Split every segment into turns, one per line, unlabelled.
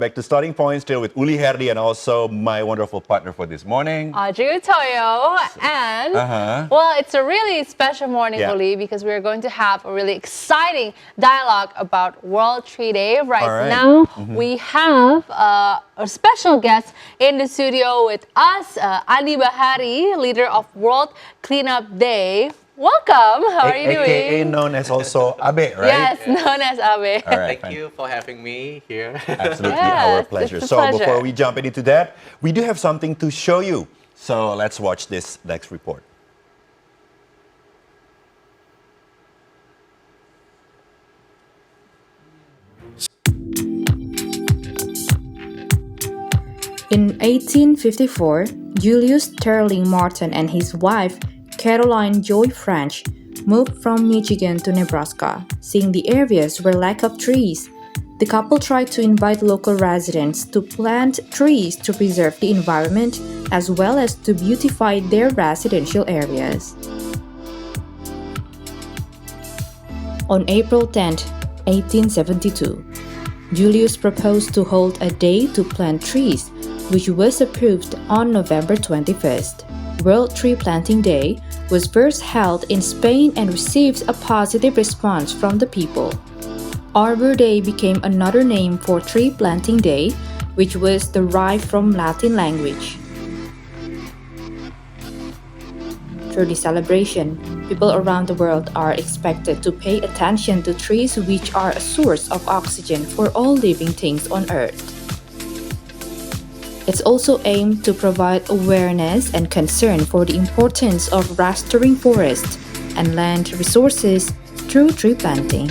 Back to Starting Point, still with Uli Herdi and also my wonderful partner for this morning.
Audrey Toyo, and well, it's a really special morning, Uli, because we're going to have a really exciting dialogue about World Tree Day. Right now, we have a special guest in the studio with us, Andi Bahari, leader of World Cleanup Day. Welcome. How are you doing?
AKA known as also Abe, right?
Yes, known as Abe.
All right,
Thank you for having me here.
Absolutely, our pleasure.
It's a
So
pleasure.
before we jump into that, we do have something to show you. So let's watch this next report.
In 1854, Julius Sterling Martin and his wife, Caroline Joy French, moved from Michigan to Nebraska, seeing the areas were lack of trees. The couple tried to invite local residents to plant trees to preserve the environment as well as to beautify their residential areas. On April 10, 1872, Julius proposed to hold a day to plant trees, which was approved on November 21st. World Tree Planting Day was first held in Spain and received a positive response from the people. Arbor Day became another name for Tree Planting Day, which was derived from Latin language. Through the celebration, people around the world are expected to pay attention to trees, which are a source of oxygen for all living things on Earth. It's also aimed to provide awareness and concern for the importance of restoring forests and land resources through tree planting.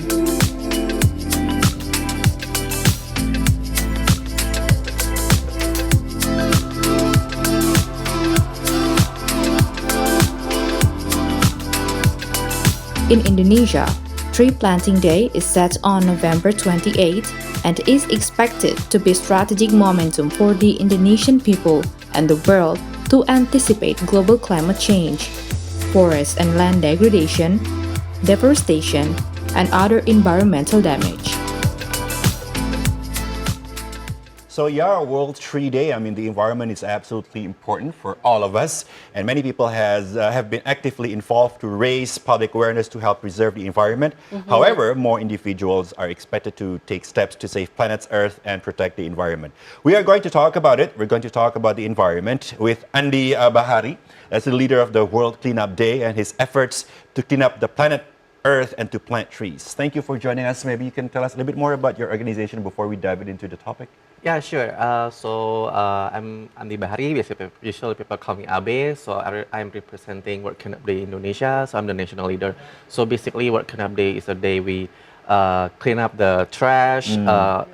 In Indonesia, Tree Planting Day is set on November 28 and is expected to be strategic momentum for the Indonesian people and the world to anticipate global climate change, forest and land degradation, deforestation, and other environmental damage.
So yeah, World Tree Day, I mean, the environment is absolutely important for all of us. And many people have been actively involved to raise public awareness to help preserve the environment. However, more individuals are expected to take steps to save planet Earth and protect the environment. We are going to talk about it. We're going to talk about the environment with Andi Bahari, as the leader of the World Cleanup Day and his efforts to clean up the planet Earth and to plant trees. Thank you for joining us. Maybe you can tell us a little bit more about your organization before we dive into the topic.
Yeah, sure. I'm Andi Bahari. Usually people call me Abe. So I'm representing World Cleanup Day Indonesia. So I'm the national leader. So basically, World Cleanup Day is a day we clean up the trash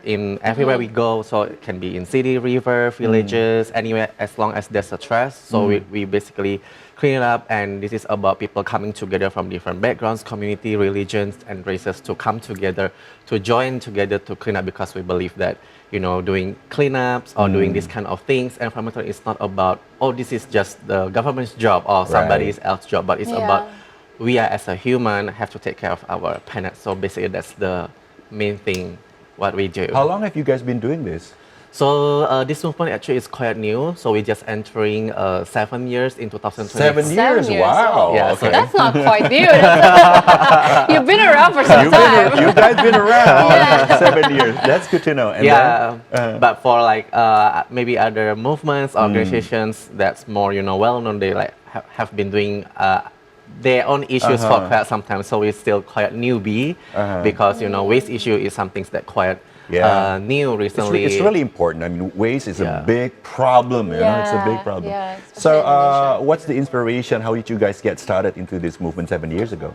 in everywhere we go. So it can be in city, river, villages, anywhere as long as there's a trash. So we basically clean it up, and this is about people coming together from different backgrounds, community, religions, and races to come together, to join together to clean up, because we believe that, you know, doing cleanups or doing this kind of things, environmental is not about, oh, this is just the government's job or somebody else's job, but it's about we are as a human have to take care of our planet. So basically that's the main thing what we do.
How long have you guys been doing this?
So this movement actually is quite new. So we're just entering 7 years in 2020.
7 years? Wow.
Yeah,
Okay.
That's not quite new. You've been around for some time.
You guys been around 7 years. That's good to know. And then,
but for like maybe other movements, organizations that's more, you know, well known, they like have been doing their own issues for quite some time. So we're still quite newbie because, you know, waste issue is something that quite new recently.
It's really important. I mean, waste is a big problem. You know, it's a big problem.
Yeah,
so, what's the inspiration? How did you guys get started into this movement 7 years ago?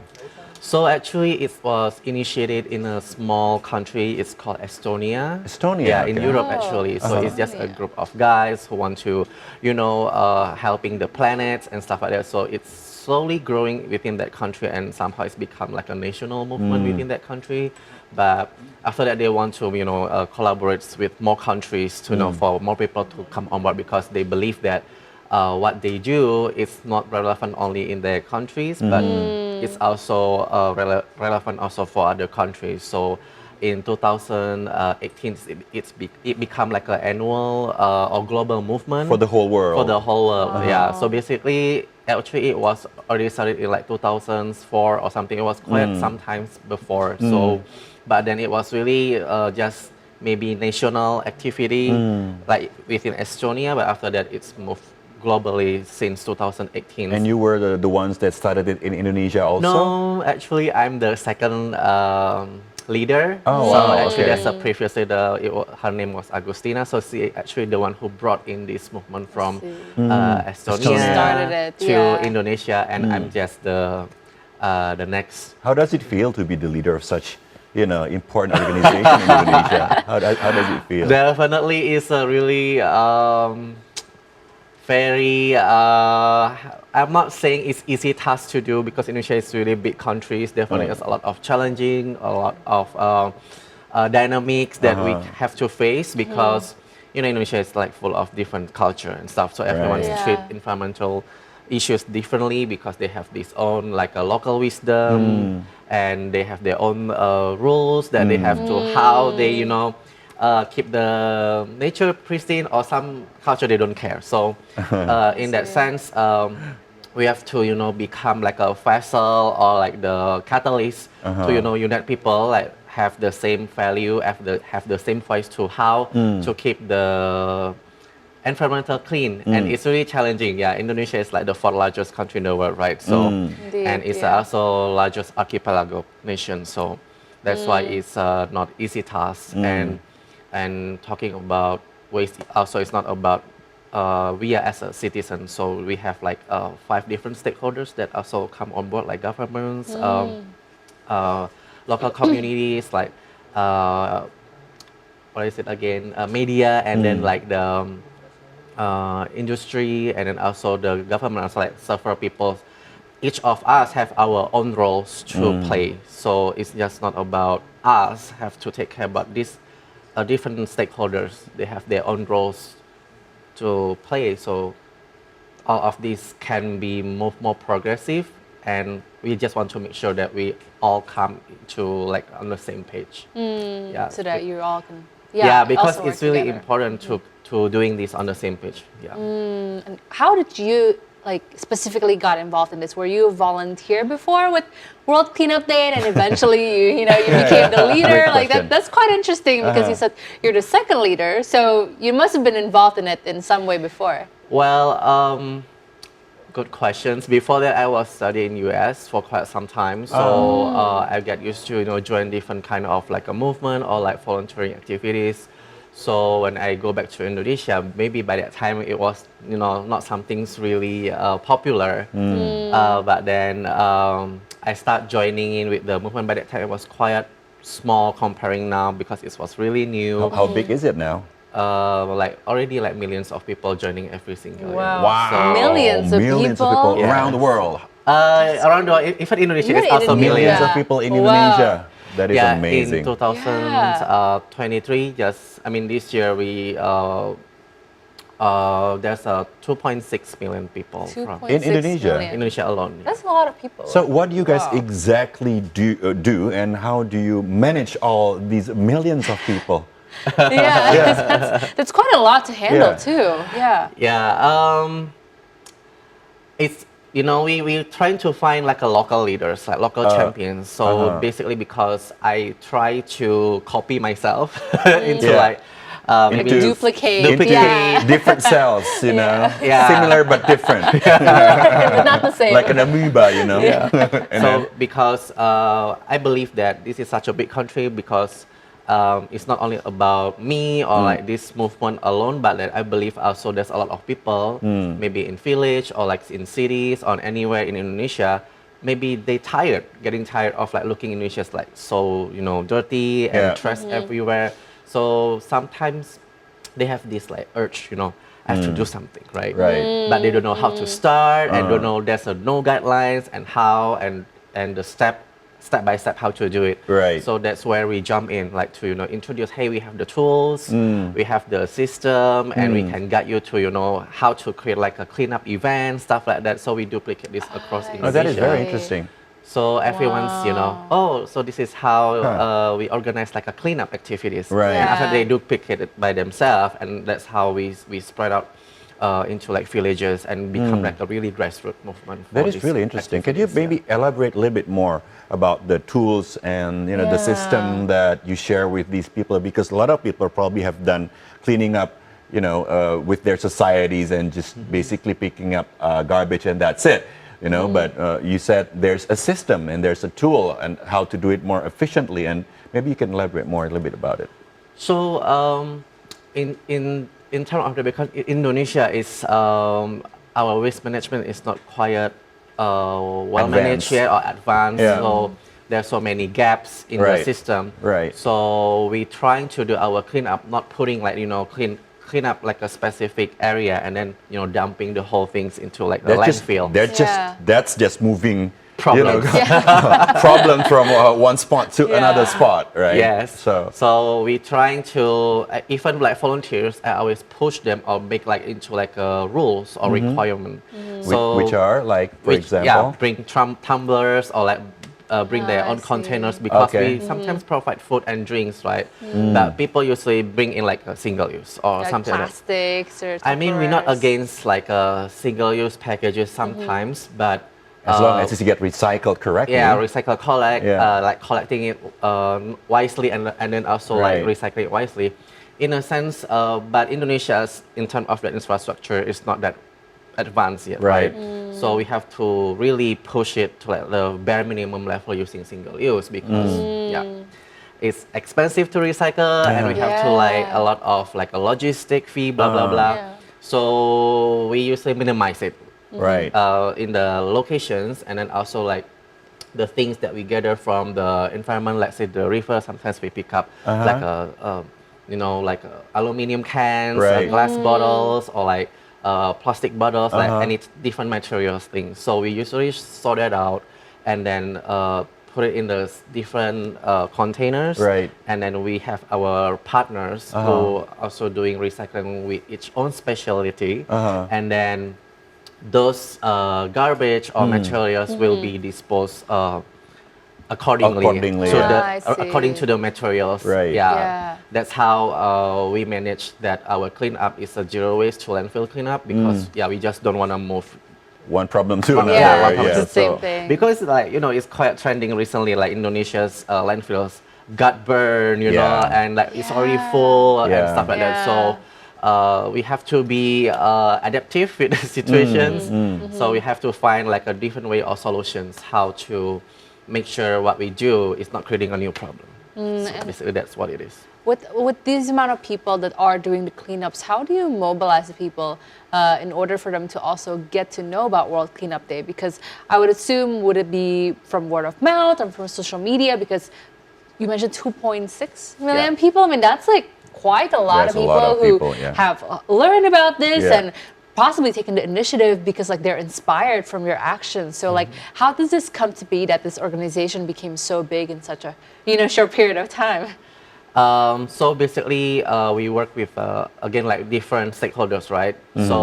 So actually, it was initiated in a small country. It's called Estonia.
Estonia.
Yeah, in Europe actually. So it's just a group of guys who want to, you know, helping the planet and stuff like that. So it's slowly growing within that country, and somehow it's become like a national movement within that country. But after that, they want to, you know, collaborate with more countries to, you know, for more people to come on board, because they believe that what they do is not relevant only in their countries, but it's also relevant also for other countries. So in 2018, it become like an annual or global movement
For the whole world.
For the whole world, yeah. So basically, actually, it was already started in like 2004 or something. It was quite sometimes before. So, but then it was really just maybe national activity like within Estonia. But after that, it's moved globally since 2018.
And you were the ones that started it in Indonesia also?
No, actually, I'm the second leader.
Oh,
so
wow,
actually,
okay.
there's a previous leader. Her name was Agustina. So she actually the one who brought in this movement from Estonia
She started it,
to
yeah.
Indonesia, and I'm just the next.
How does it feel to be the leader of such, important organization in Indonesia? How does it feel?
Definitely, is a really very. I'm not saying it's easy task to do because Indonesia is really big country. Definitely, there's a lot of challenging, a lot of dynamics that we have to face because Indonesia is like full of different culture and stuff. So everyone
Right.
treat environmental issues differently because they have this own like a local wisdom and they have their own rules that they have to how they keep the nature pristine, or some culture they don't care. So in that sense, we have to become like a vessel or like the catalyst to unite people, like have the same value, have the same voice to how to keep the environmental clean. And it's really challenging. Yeah, Indonesia is like the fourth largest country in the world, right? So
Indeed,
and it's
yeah.
also largest archipelago nation. So that's why it's not easy task. And talking about waste, also it's not about we are as a citizen. So we have like 5 different stakeholders that also come on board, like governments, local communities, like what is it again? Media, and then like the industry, and then also the government, also like several people. Each of us have our own roles to play. So it's just not about us have to take care about this. Different stakeholders, they have their own roles to play. So all of these can be more progressive, and we just want to make sure that we all come to like on the same page. Yeah.
So that you all can.
Yeah, because
also work
it's really
together.
important to doing this on the same page. Yeah.
And how did you specifically got involved in this? Were you a volunteer before with World Cleanup Day, and eventually you became the leader?
Great question.
That's quite interesting because you said you're the second leader, so you must have been involved in it in some way before.
Well, good questions. Before that, I was studying in US for quite some time, so I get used to join different kind of like a movement or like volunteering activities. So when I go back to Indonesia, maybe by that time it was not something's really popular. But then I start joining in with the movement. By that time it was quite small comparing now because it was really new.
How big is it now?
Like already like millions of people joining every single year.
Wow. Millions of people?
Yes.
around the world.
Around the world, even Indonesia is
Even
also
Indonesia.
millions.
Millions of people in
Wow.
Indonesia. That is
Yeah,
amazing.
in 2023, this year we there's 2.6 million people from
2.6
In Indonesia?
million.
Indonesia alone.
That's a lot of people.
So what do you guys
Wow.
exactly do, and how do you manage all these millions of people?
Yeah, that's quite a lot to handle
Yeah.
too. Yeah.
Yeah, it's we're trying to find like a local leaders, like local champions. So basically, because I try to copy myself into
Yeah.
like maybe
Into-
Duplicate.
Duplicate.
Yeah.
Different cells,
Yeah.
similar but different,
But not the same.
like an amoeba, And
So because I believe that this is such a big country, because it's not only about me or like this movement alone, but that I believe also there's a lot of people, maybe in village or like in cities or anywhere in Indonesia, maybe they getting tired of like looking Indonesia as like so dirty and
Yeah.
trash everywhere. So sometimes they have this like urge, I have to do something, right?
Right.
But they don't know how to start, and don't know there's no guidelines and how and the step by step how to do it.
Right.
So that's where we jump in, like to introduce, hey, we have the tools, we have the system, and we can guide you to how to create like a cleanup event, stuff like that. So we duplicate this across Indonesia.
Oh, that is very interesting.
So everyone's, you know, oh, so this is how we organize like a cleanup activities.
Right.
And after
Yeah.
they duplicate it by themselves, and that's how we spread out into like villages and become like a really grassroots movement. for
That is
these
really interesting. Can you
activities,
maybe elaborate a little bit more about the tools and the system that you share with these people? Because a lot of people probably have done cleaning up, with their societies and just basically picking up garbage and that's it. But you said there's a system and there's a tool and how to do it more efficiently, and maybe you can elaborate more a little bit about it.
So in terms of because Indonesia is our waste management is not quite well managed
Advanced.
yet or advanced.
Yeah.
So there are so many gaps in the
Right.
system.
Right.
So we trying to do our cleanup, not putting like clean up like a specific area and then dumping the whole things into like the landfill.
That's just moving
Problems.
problem from one spot to another spot, right?
Yes.
So
we trying to even like volunteers, I always push them or make like into like rules or requirement.
which are like, for example,
yeah, bring tumblers or like bring their
I
own
see.
containers because
Okay.
we sometimes provide food and drinks, right? But people usually bring in like a single use or
Like
something like that.
plastics or
I mean, we're not
Tupperwares.
against like single use packages sometimes, but
as long as it get recycled correctly.
yeah, recycle, collect,
Yeah.
like collecting it wisely and then also
Right.
like recycling it wisely. In a sense, but Indonesia's in terms of the infrastructure is not that advanced yet,
Right.
right? So we have to really push it to like the bare minimum level using single use because it's expensive to recycle and we have to like a lot of like a logistic fee, blah blah blah.
Yeah.
So we usually minimize it
Right.
in the locations and then also like the things that we gather from the environment, let's say the river, sometimes we pick up like like aluminum cans,
Right.
glass bottles or like plastic bottles, like any different materials things. So we usually sort that out and then put it in the different containers.
Right.
And then we have our partners who also doing recycling with each own specialty. And then those garbage or materials will be disposed accordingly,
Accordingly,
to
yeah.
I see.
according to the materials.
Right.
Yeah.
That's how we manage that our cleanup is a zero waste to landfill cleanup because we just don't want to move.
One problem to another.
Yeah,
one problem
it's
to
the same
so-
thing.
Because like it's quite trending recently, like Indonesia's landfills got burned, you know,
Yeah.
and like it's already full and
Yeah.
stuff like that.
Yeah.
So we have to be adaptive with the situations. So we have to find like a different way or solutions how to make sure what we do is not creating a new problem. So basically that's what it is.
With this amount of people that are doing the cleanups, how do you mobilize the people in order for them to also get to know about World Cleanup Day? Because I would assume, would it be from word of mouth or from social media? Because you mentioned 2.6 million
Yeah.
people. I mean, that's like quite a lot
That's
of
a
people
lot of
who
people, yeah.
have learned about this
Yeah.
and possibly taken the initiative because like they're inspired from your actions. So like, how does this come to be that this organization became so big in such a short period of time?
So basically, we work with again like different stakeholders, right? So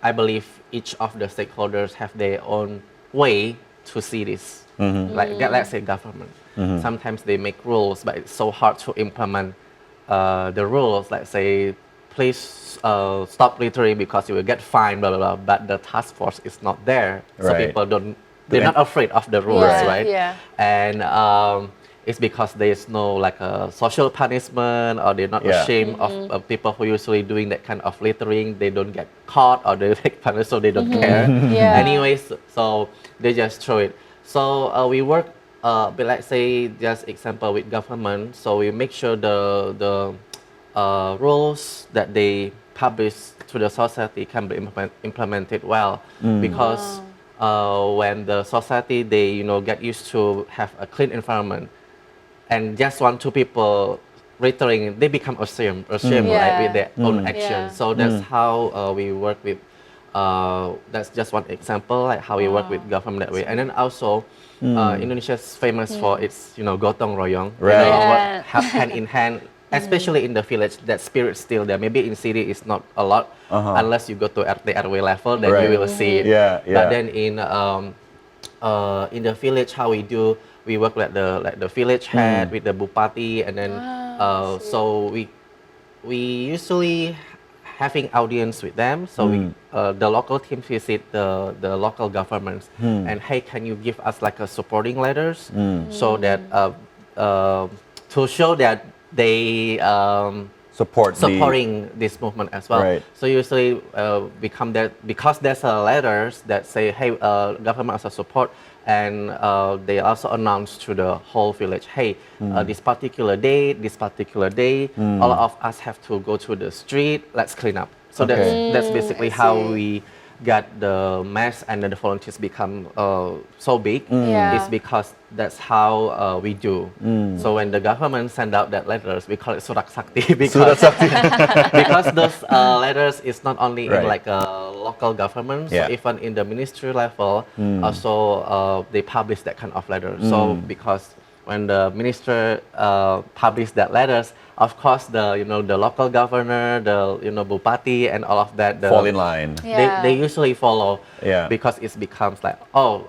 I believe each of the stakeholders have their own way to see this. Like let's say government. Sometimes they make rules, but it's so hard to implement the rules. Let's say, please stop littering because you will get fined, blah blah blah. But the task force is not there, so
Right.
people don't. They're not afraid of the rules,
Right.
right?
Yeah.
And it's because there's no like a social punishment or they're not
Yeah.
ashamed of people who usually doing that kind of littering. They don't get caught or they get punished, so they don't care.
Yeah.
Anyways, so they just throw it. So we work, but let's say just example with government. So we make sure the rules that they publish to the society can be implemented well because. When the society they get used to have a clean environment and just one two people littering, they become ashamed right, with their own action.
Yeah.
So that's how we work with that's just one example like how we work with government that way. And then also Indonesia is famous for its gotong royong,
Right.
Yeah.
work hand in hand, especially in the village. That spirit still there. Maybe in city it's not a lot unless you go to RT RW level, then
Right.
you will see it.
Yeah, yeah.
But then in in the village, how we work like the village head with the bupati, and then so we usually having audience with them. So the local teams visit the local governments, and hey, can you give us like a supporting letters so that to show that they supporting this movement as well.
Right.
So usually become that because there's letters that say, hey, government also support, and they also announce to the whole village, hey, this particular day, all of us have to go to the street, let's clean up. So that's basically how we got the mass and then the volunteers become so big. It's because that's how we do. So when the government send out that letters, we call it Surat Sakti because because those letters is not only in like a local government, so even in the ministry level, also they publish that kind of letters. So because when the minister publish that letters, of course the the local governor, the bupati and all of that
fall in line.
They usually follow because it becomes like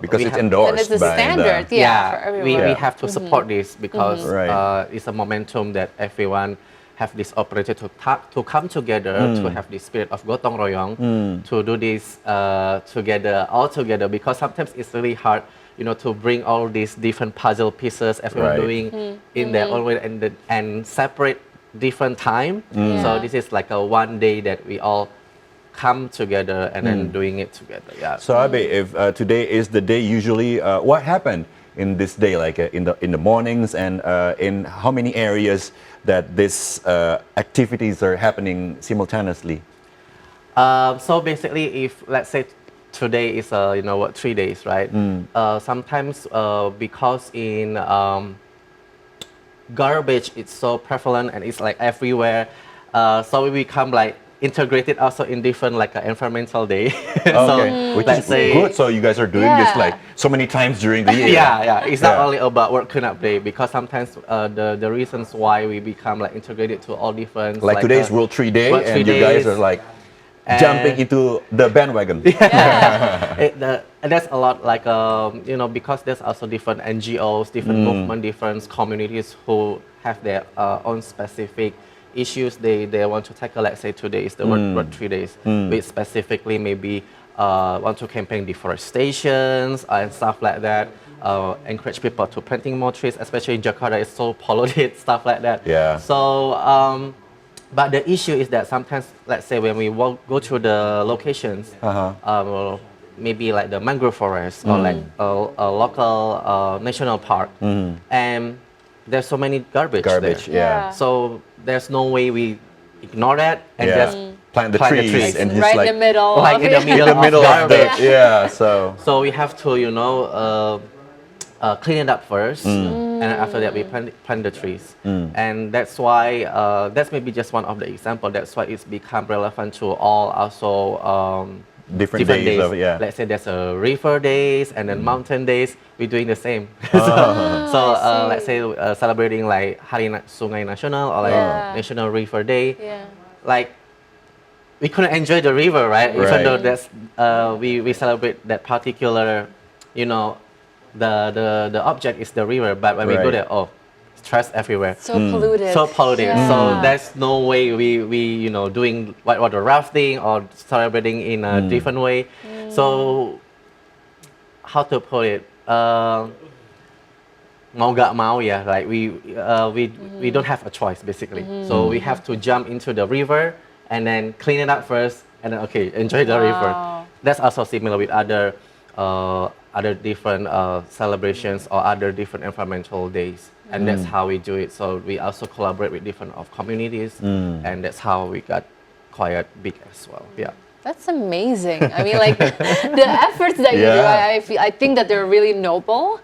because it's endorsed
and it's a
by
standard
the,
for everyone.
we have to support this because it's a momentum that everyone have this opportunity to come together, to have this spirit of gotong royong, to do this all together, because sometimes it's really hard to bring all these different puzzle pieces, everyone doing in their own way, and separate different time. So this is like a one day that we all come together and then doing it together.
So Abe, if today is the day, usually what happened in this day, like in the mornings, and in how many areas that these activities are happening simultaneously?
So basically, if let's say today is 3 days, right? Sometimes because in garbage it's so prevalent and it's like everywhere, so we become like integrated also in different like environmental day. So
which is good. So you guys are doing this like so many times during the year.
It's not only about World Cleanup Day, because sometimes the reasons why we become like integrated to all different
like today's World Tree Day,
World
and
Tree
you guys
Days.
are like jumping into the bandwagon.
And there's a lot like because there's also different NGOs, different movement, different communities who have their own specific issues they want to tackle. Let's say today is the World Tree Days, which specifically maybe want to campaign deforestation and stuff like that. Encourage people to planting more trees, especially in Jakarta. It's so polluted, stuff like that. So. But the issue is that sometimes, let's say when we go to the locations, maybe like the mangrove forest or like a local national park, and there's so many garbage there. So there's no way we ignore that and just
plant the trees and
right in the middle,
like in the middle of
garbage.
So we have to clean it up first, and after that we plant the trees. And that's why that's maybe just one of the example. That's why it's become relevant to all also
different days.
Let's say there's a river days and then mountain days. We're doing the same. So let's say celebrating like Hari Sungai Nasional or like National River Day. Like we couldn't enjoy the river, right? Even though that's we celebrate that particular, the object is the river, but when we go there, it's trash everywhere.
So polluted.
So polluted. So there's no way we doing whitewater rafting or celebrating in a different way. So how to put it? Mau gak mau, like we don't have a choice basically. So we have to jump into the river and then clean it up first, and then enjoy the river. That's also similar with other different celebrations or other different environmental days, and that's how we do it. So we also collaborate with different communities, and that's how we got quite big as well.
That's amazing. I mean, like the efforts that you do, I think that they're really noble,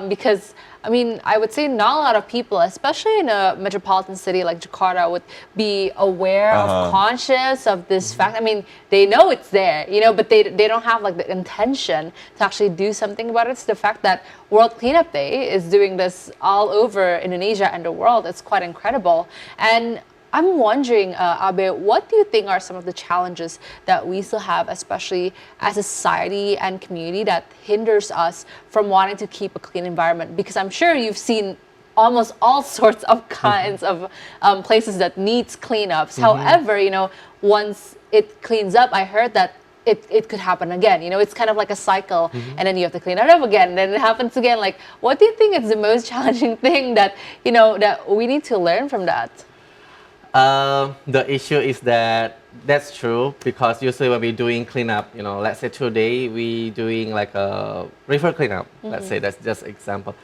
because I mean, I would say not a lot of people, especially in a metropolitan city like Jakarta, would be aware of, conscious of this fact. I mean, they know it's there, but they don't have like the intention to actually do something about it. It's the fact that World Cleanup Day is doing this all over Indonesia and the world. It's quite incredible. And I'm wondering, Abe, what do you think are some of the challenges that we still have, especially as a society and community, that hinders us from wanting to keep a clean environment? Because I'm sure you've seen almost all sorts of kinds of places that needs cleanups. However, once it cleans up, I heard that it could happen again. It's kind of like a cycle, and then you have to clean it up again, and then it happens again. Like, what do you think is the most challenging thing that that we need to learn from that?
The issue is that's true, because usually when we're doing cleanup, let's say today we doing like a river cleanup. Let's say that's just example.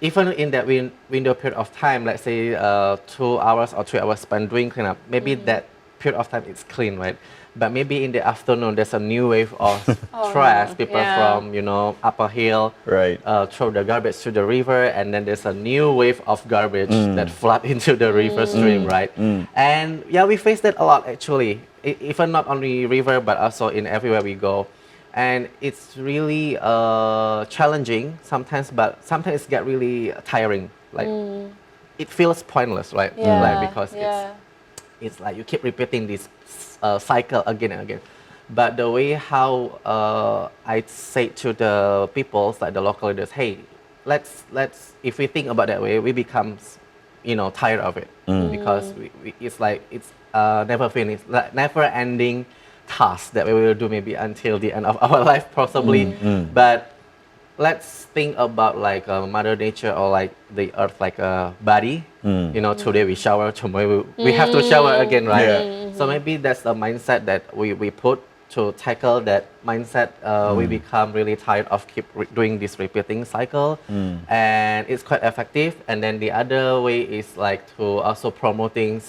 Even in that window period of time, let's say 2 hours or 3 hours spent doing cleanup, maybe that period of time is clean, right? But maybe in the afternoon, there's a new wave of trash. People from, Upper Hill throw the garbage to the river, and then there's a new wave of garbage that flood into the river stream, right? And yeah, we face that a lot actually, even not only river, but also in everywhere we go. And it's really challenging sometimes, but sometimes it gets really tiring. Like, it feels pointless, right? Like, because it's like you keep repeating this cycle again and again. But the way how I say to the people, like the local leaders, hey, let's if we think about that way, we become, tired of it, because it's like it's never finished, like never ending task that we will do maybe until the end of our life possibly. But let's think about like Mother Nature, or like the earth like a body. Today we shower, tomorrow we have to shower again, right? So maybe that's the mindset that we put to tackle that mindset. We become really tired of doing this repeating cycle, and it's quite effective. And then the other way is like to also promoting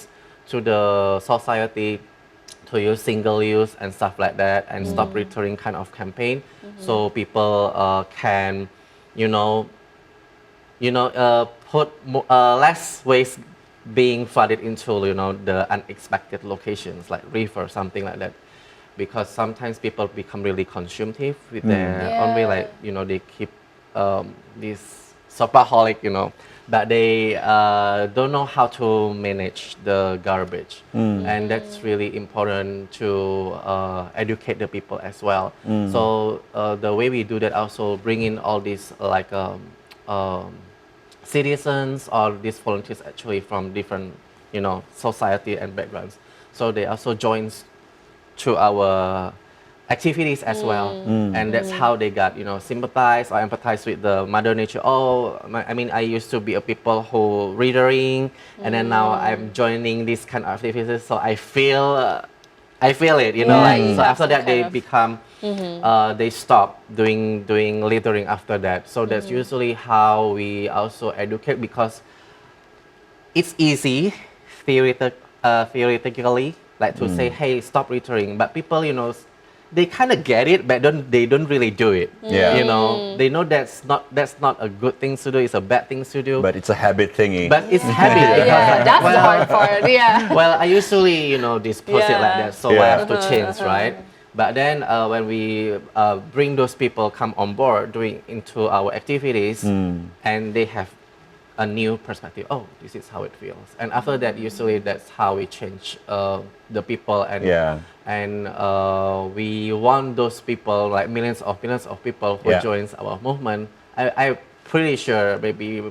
to the society to use single use and stuff like that, and stop littering kind of campaign, so people can, put less waste being flooded into, the unexpected locations like river, something like that. Because sometimes people become really consumptive with their own way, like, they keep this shopaholic, but they don't know how to manage the garbage. And that's really important to educate the people as well. So the way we do that, also bring in all these like citizens or these volunteers actually from different, society and backgrounds. So they also join to our activities as well, and that's how they got, sympathize or empathize with the Mother Nature. I used to be a people who littering, and then now I'm joining this kind of activities, so I feel it, like, so after that they become, they stop doing littering after that. So that's usually how we also educate, because it's easy theoretically, like to say, hey, stop littering, but people, they kind of get it, but they don't really do it. They know that's not a good thing to do. It's a bad thing to do.
But it's a habit thingy.
But it's habit.
That's the hard part.
Well, I usually dispose it like that, so I have to change, right? But then when we bring those people come on board doing into our activities, and they have a new perspective. Oh, this is how it feels. And after that, usually that's how we change the people, and we want those people, like millions of people who joins our movement. I'm pretty sure maybe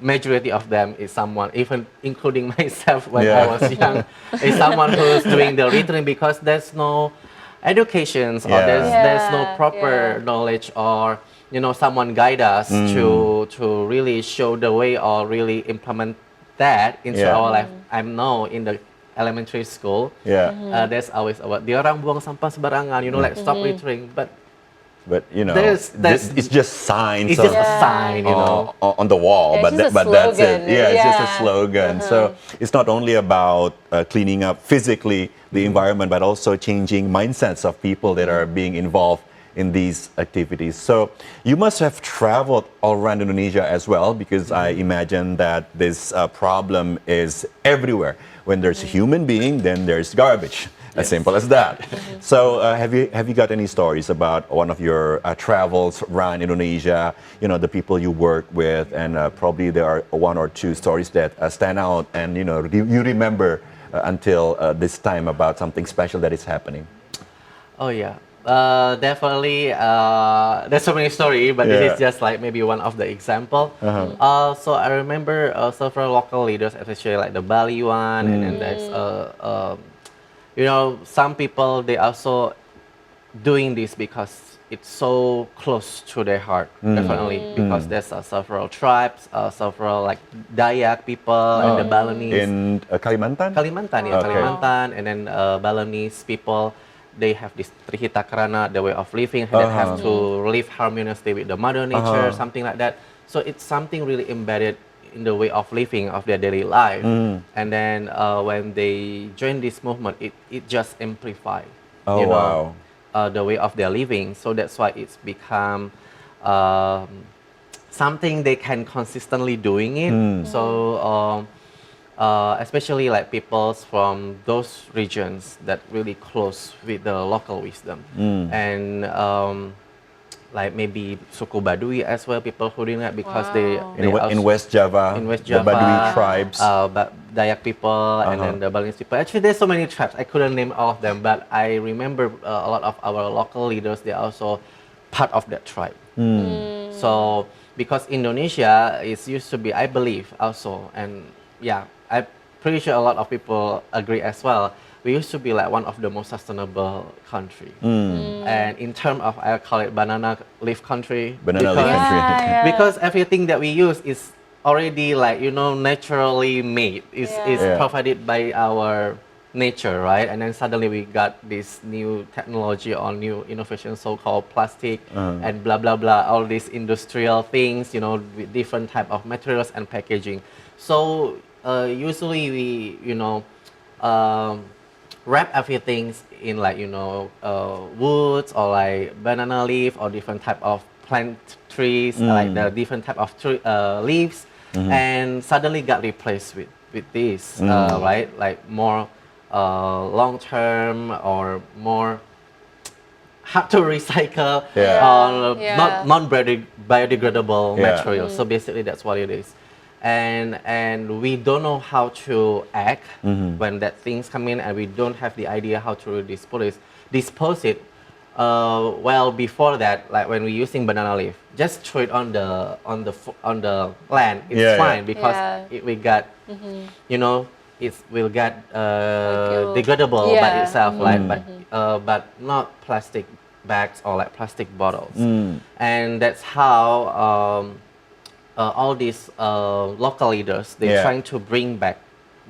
majority of them is someone, even including myself when I was young, is someone who's doing the littering, because there's no education, or there's no proper knowledge, or someone guide us to really show the way, or really implement that into our life. I know in the elementary school, there's always about dia orang buang sampah sembarangan, like stop littering, but
it's just signs.
It's just a sign,
on the wall, but that's it. It's just a slogan. So it's not only about cleaning up physically the environment, but also changing mindsets of people that are being involved in these activities. So you must have traveled all around Indonesia as well, because I imagine that this problem is everywhere. When there's a human being, then there's garbage. As simple as that. So have you got any stories about one of your travels around Indonesia? You know, the people you work with, and probably there are one or two stories that stand out, and you remember until this time about something special that is happening.
Oh yeah, definitely. There's so many stories, but
Yeah.
this is just like maybe one of the example. So I remember several local leaders, especially like the Bali one, and then there's some people they also doing this because it's so close to their heart. Definitely because there's several tribes, several like Dayak people and the Balinese.
In Kalimantan?
Kalimantan, yeah,
Okay.
Kalimantan, and then Balinese people, they have this Trihita Karana, the way of living, that have to live harmoniously with the mother nature, something like that. So it's something really embedded in the way of living of their daily life. And then when they join this movement, it just amplifies,
Oh, wow.
the way of their living. So that's why it's become something they can consistently doing it. So especially like peoples from those regions that really close with the local wisdom, and like maybe suku Baduy as well, people who doing that because they
In West Java,
in West
the
Java,
Baduy tribes.
Dayak people, and then the Balinese people. Actually, there's so many tribes. I couldn't name all of them, but I remember a lot of our local leaders. They are also part of that tribe. So because Indonesia is used to be, I believe, also, and yeah, I'm pretty sure a lot of people agree as well. We used to be like one of the most sustainable country, and in terms of I call it banana leaf country.
Banana leaf
because-
country.
Yeah.
because everything that we use is already like naturally made, is
Yeah.
provided by our nature, right? And then suddenly we got this new technology or new innovation, so-called plastic and blah blah blah, all these industrial things, with different type of materials and packaging. So usually we wrap everything in like woods or like banana leaf or different type of plant trees, like the different type of leaves, and suddenly got replaced with this, right? Like more long term or more hard to recycle or non biodegradable
Yeah.
materials. So basically that's what it is. And we don't know how to act when that things come in, and we don't have the idea how to dispose it. Well, before that, like when we're using banana leaf, just throw it on the land. It's fine because we got it will get degradable by itself, but not plastic bags or like plastic bottles. And that's how all these local leaders, they're trying to bring back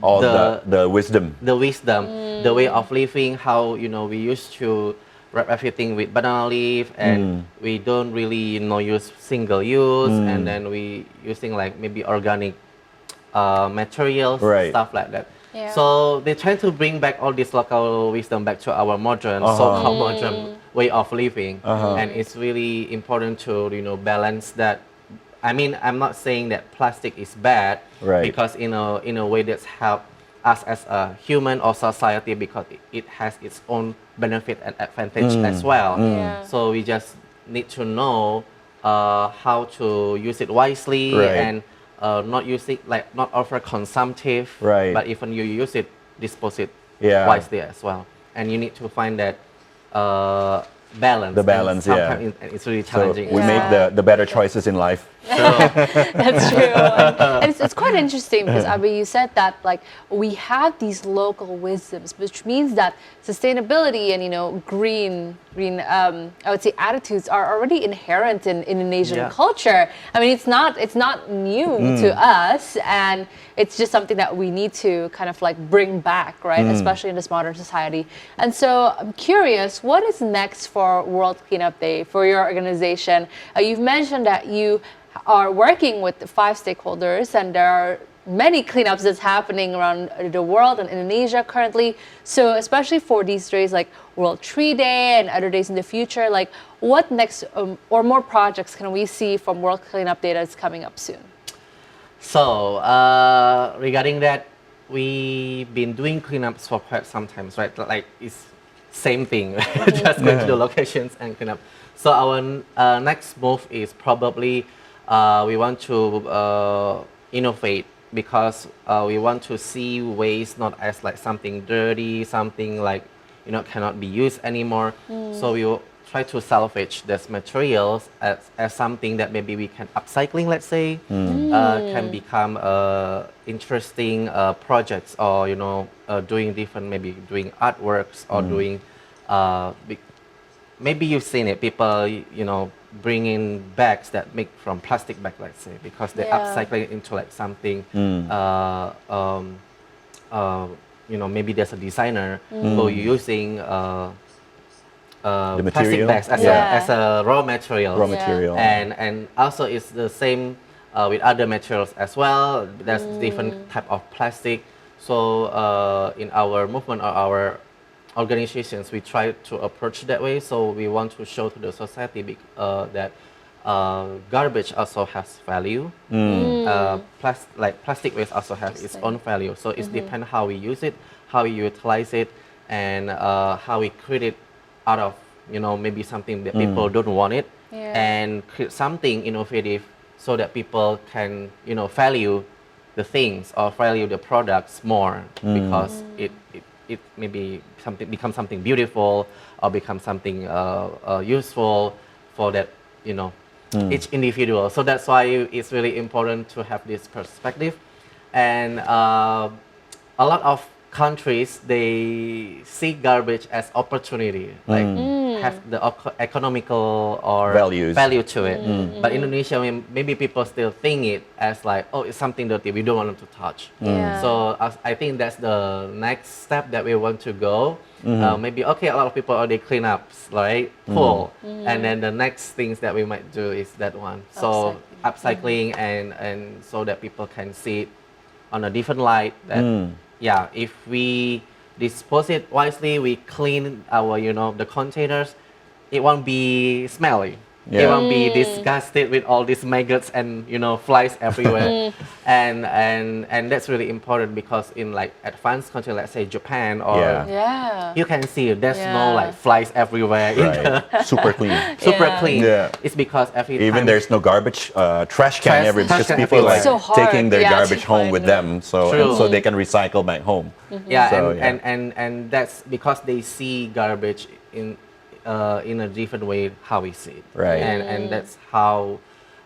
All the wisdom.
the way of living, how we used to wrap everything with banana leaf, and we don't really use single use, and then we using like maybe organic materials,
Right.
stuff like that.
Yeah.
So they're trying to bring back all this local wisdom back to our modern, so-called modern way of living, and it's really important to balance that. I mean, I'm not saying that plastic is bad,
Right.
because in a way that's help us as a human or society, because it has its own benefit and advantage as well.
Yeah.
So we just need to know how to use it wisely,
Right.
and not use it like not over consumptive,
Right.
but even you use it, dispose it
Yeah.
wisely as well. And you need to find that balance.
The balance,
and
yeah.
sometimes it's really
So
challenging.
we make the better choices in life.
That's true. And it's quite interesting because Abe, you said that like we have these local wisdoms, which means that sustainability and green I would say attitudes are already inherent in Indonesian
Yeah.
culture. I mean, it's not new to us, and it's just something that we need to kind of like bring back, right? Especially in this modern society. And so I'm curious, what is next for World Cleanup Day for your organization? You've mentioned that you are working with 5 stakeholders, and there are many cleanups that's happening around the world and Indonesia currently. So especially for these days like World Tree Day and other days in the future, like what next or more projects can we see from World Cleanup Day that's coming up soon?
So regarding that, we've been doing cleanups for quite some time, right? Like it's same thing, just go to the locations and clean up. So our next move is probably we want to innovate because we want to see waste not as like something dirty, something like cannot be used anymore. So we will try to salvage these materials as something that maybe we can upcycling, let's say, can become interesting projects or doing different, maybe doing artworks or doing maybe you've seen it, people bring in bags that make from plastic bag, let's say, because they upcycle it into like something maybe there's a designer who using
the
plastic
material
bags as a raw material.
Raw material.
And also it's the same with other materials as well. There's different type of plastic. So in our movement or our organizations, we try to approach that way. So we want to show to the society that garbage also has value. Plastic waste also has its own value. So it depends how we use it, how we utilize it, and how we create it out of maybe something that people don't want it, and create something innovative so that people can value the things or value the products more because it maybe become something beautiful or become something useful for that each individual. So that's why it's really important to have this perspective. And a lot of countries, they see garbage as opportunity, like have the economical or value to it. But Indonesia, maybe people still think it as like, oh, it's something dirty, we don't want them to touch. So I think that's the next step that we want to go. Maybe, okay, a lot of people already clean up, right? Cool. And then the next things that we might do is that one. So upcycling and so that people can see it on a different light that if we dispose it wisely, we clean our, the containers, it won't be smelly. It won't be disgusted with all these maggots and, flies everywhere. and that's really important because in like advanced country, let's say Japan or you can see there's no like flies everywhere.
Super clean.
Super clean. It's because every
even
time
there's no garbage trash can everywhere because people
everywhere.
like
So hard,
taking their garbage
to
home with
find
them so they can recycle back home.
And that's because they see garbage in a different way how we see it.
Right.
And that's how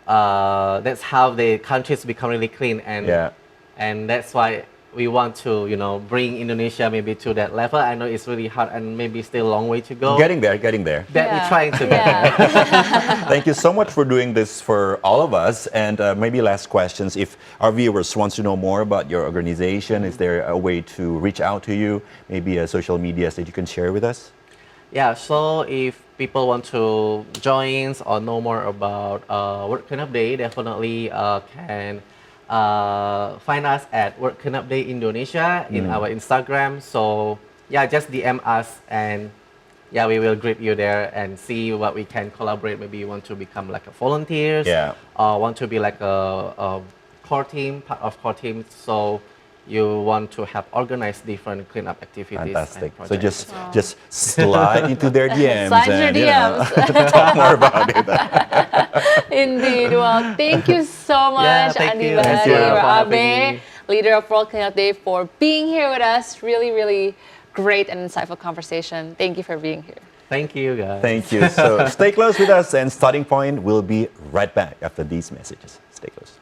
the countries become really clean and that's why we want to bring Indonesia maybe to that level. I know it's really hard and maybe still a long way to go.
Getting there.
We're trying to get there.
Thank you so much for doing this for all of us. And maybe last questions. If our viewers wants to know more about your organization, is there a way to reach out to you? Maybe social media that you can share with us?
Yeah, so if people want to join or know more about World Cleanup Day, definitely can find us at World Cleanup Day Indonesia in our Instagram. So just DM us and we will greet you there and see what we can collaborate. Maybe you want to become like a volunteers or want to be like a core team, part of core team. So you want to have organized different cleanup activities.
Fantastic. So just slide into their DMs
Slide your DMs.
Talk more about it.
Indeed. Well, thank you so much, Andi Bahari Abe, leader of World Cleanup Day, for being here with us. Really, really great and insightful conversation. Thank you for being here.
Thank you, guys.
Thank you. So stay close with us, and Starting Point will be right back after these messages. Stay close.